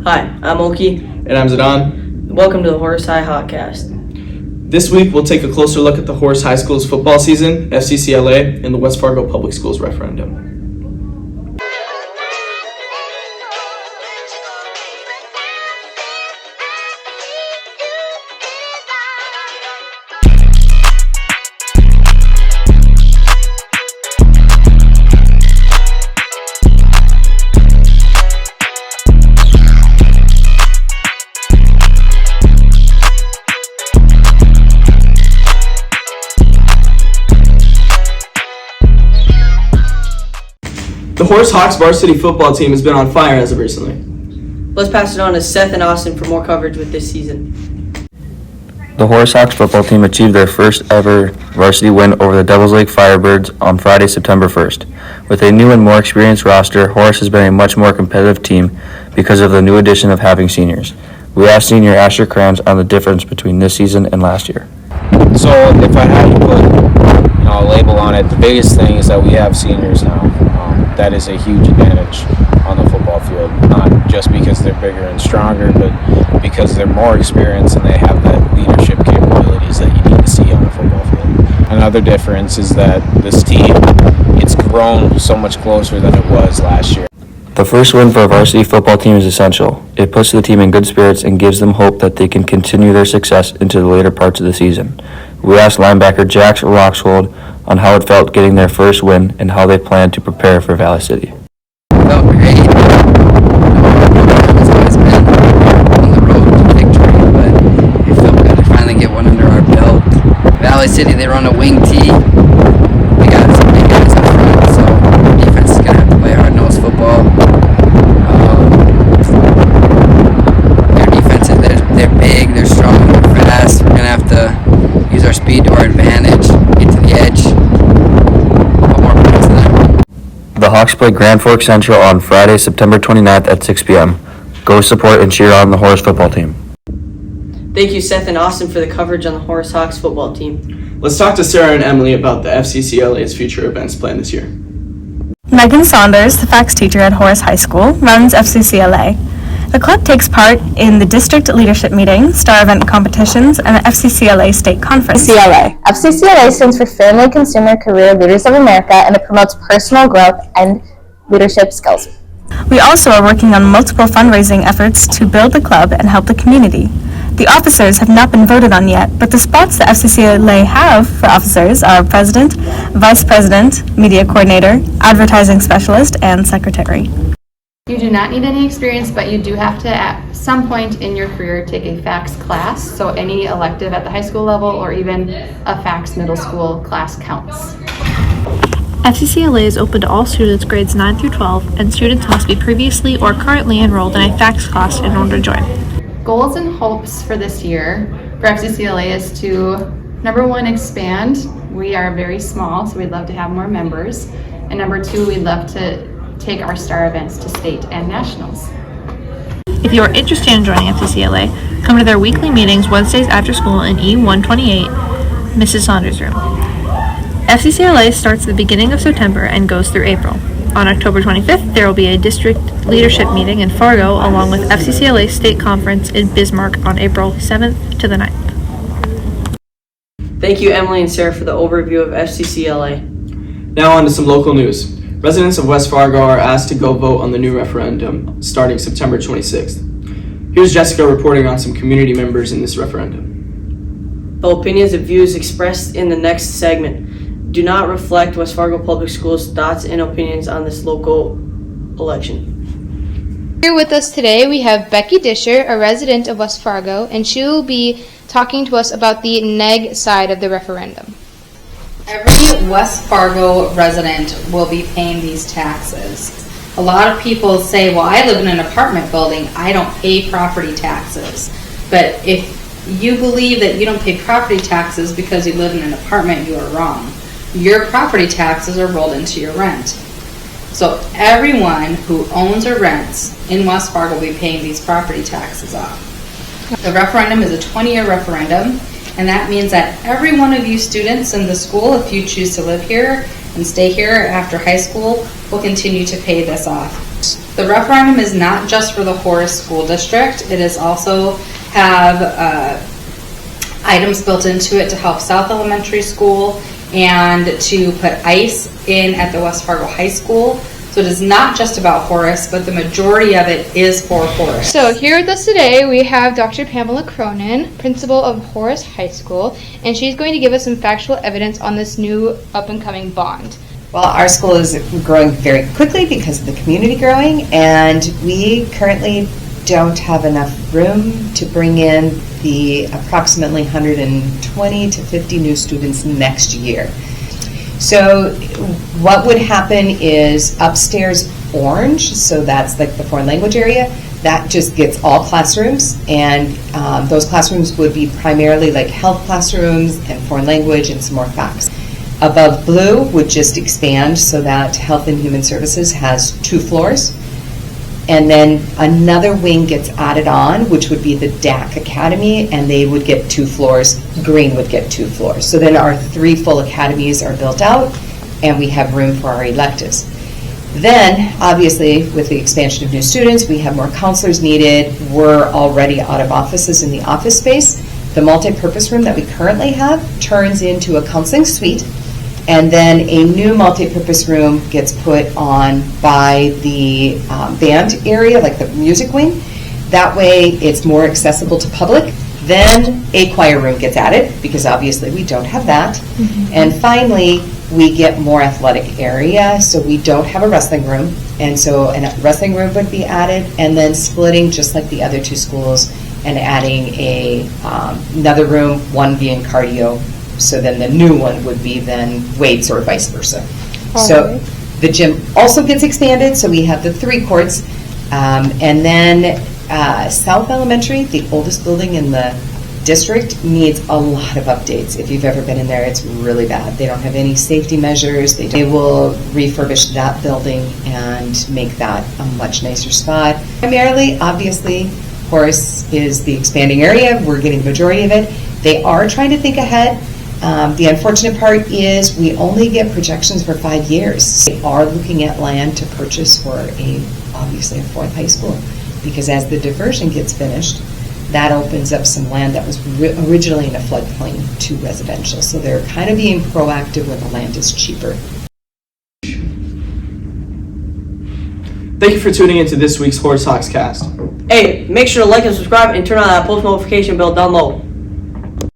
Hi, I'm Oki. And I'm Zidane. Welcome to the Hoace High HawkCast. This week we'll take a closer look at the Hoace High School's football season, FCCLA, and the West Fargo Public Schools referendum. The Horace Hawks varsity football team has been on fire as of recently. Let's pass it on to Seth and Austin for more coverage with this season. The Horace Hawks football team achieved their first ever varsity win over the Devils Lake Firebirds on Friday, September 1st. With a new and more experienced roster, Horace has been a much more competitive team because of the new addition of having seniors. We asked senior Asher Krams on the difference between this season and last year. So if I had to put a label on it, the biggest thing is that we have seniors now. That is a huge advantage on the football field, not just because they're bigger and stronger, but because they're more experienced and they have that leadership capabilities that you need to see on the football field. Another difference is that this team, it's grown so much closer than it was last year. The first win for a varsity football team is essential. It puts the team in good spirits and gives them hope that they can continue their success into the later parts of the season. We asked linebacker Jax Roxwold on how it felt getting their first win and how they plan to prepare for Valley City. Felt great. It's always been on the road to victory, but it felt good to finally get one under our belt. Valley City, they run a wing tee. We got some big guys up front, so defense is going to have to play hard-nosed football. Their defenses, they're big, they're strong, they're fast. We're going to have to use our speed to our advantage, get to the edge. The Hawks play Grand Forks Central on Friday, September 29th at 6 p.m. Go support and cheer on the Horace football team. Thank you, Seth and Austin, for the coverage on the Horace Hawks football team. Let's talk to Sarah and Emily about the FCCLA's future events planned this year. Megan Saunders, the FACS teacher at Horace High School, runs FCCLA. The club takes part in the district leadership meeting, star event competitions, and the FCCLA state conference. FCCLA stands for Family Consumer Career Leaders of America, and it promotes personal growth and leadership skills. We also are working on multiple fundraising efforts to build the club and help the community. The officers have not been voted on yet, but the spots the FCCLA have for officers are president, vice president, media coordinator, advertising specialist, and secretary. You do not need any experience, but you do have to at some point in your career take a FACS class, so any elective at the high school level or even a FACS middle school class counts. FCCLA is open to all students grades 9 through 12, and students must be previously or currently enrolled in a FACS class in order to join. Goals and hopes for this year for FCCLA is to, number one, expand. We are very small, so we'd love to have more members. And number two, we'd love to take our star events to state and nationals. If you are interested in joining FCCLA, come to their weekly meetings Wednesdays after school in E128, Mrs. Saunders' room. FCCLA starts at the beginning of September and goes through April. On October 25th, there will be a district leadership meeting in Fargo along with FCCLA state conference in Bismarck on April 7th to the 9th. Thank you, Emily and Sarah, for the overview of FCCLA. Now on to some local news. Residents of West Fargo are asked to go vote on the new referendum starting September 26th. Here's Jessica reporting on some community members in this referendum. The opinions and views expressed in the next segment do not reflect West Fargo Public Schools' thoughts and opinions on this local election. Here with us today we have Becky Disher, a resident of West Fargo, and she will be talking to us about the neg side of the referendum. Every West Fargo resident will be paying these taxes. A lot of people say, well, I live in an apartment building, I don't pay property taxes. But if you believe that you don't pay property taxes because you live in an apartment, you are wrong. Your property taxes are rolled into your rent. So everyone who owns or rents in West Fargo will be paying these property taxes off. The referendum is a 20-year referendum. And that means that every one of you students in the school, if you choose to live here and stay here after high school, will continue to pay this off. The referendum is not just for the Horace School District. It is also have items built into it to help South Elementary School and to put ice in at the West Fargo High School. So it is not just about Horace, but the majority of it is for Horace. So here with us today, we have Dr. Pamela Cronin, principal of Horace High School, and she's going to give us some factual evidence on this new up-and-coming bond. Well, our school is growing very quickly because of the community growing, and we currently don't have enough room to bring in the approximately 120 to 50 new students next year. So what would happen is upstairs orange, so that's like the foreign language area, that just gets all classrooms, and those classrooms would be primarily like health classrooms and foreign language and some more facts. Above blue would just expand so that Health and Human Services has 2 floors. And then another wing gets added on, which would be the DAC Academy, and they would get 2 floors. Green would get 2 floors. So then our 3 full academies are built out, and we have room for our electives. Then, obviously, with the expansion of new students, we have more counselors needed. We're already out of offices in the office space. The multi-purpose room that we currently have turns into a counseling suite, and then a new multi-purpose room gets put on by the band area, like the music wing. That way it's more accessible to public. Then a choir room gets added, because obviously we don't have that. Mm-hmm. And finally, we get more athletic area, so we don't have a wrestling room. And so a wrestling room would be added, and then splitting just like the other 2 schools and adding another room, one being cardio. So then the new one would be then weights or vice versa. So the gym also gets expanded, so we have the 3 courts. And then South Elementary, the oldest building in the district, needs a lot of updates. If you've ever been in there, it's really bad. They don't have any safety measures. They will refurbish that building and make that a much nicer spot. Primarily, obviously, Horace is the expanding area. We're getting the majority of it. They are trying to think ahead. The unfortunate part is we only get projections for 5 years. They are looking at land to purchase for obviously a 4th high school, because as the diversion gets finished, that opens up some land that was originally in a floodplain to residential. So they're kind of being proactive when the land is cheaper. Thank you for tuning into this week's HawkCast. Hey, make sure to like and subscribe and turn on that post notification bell down low.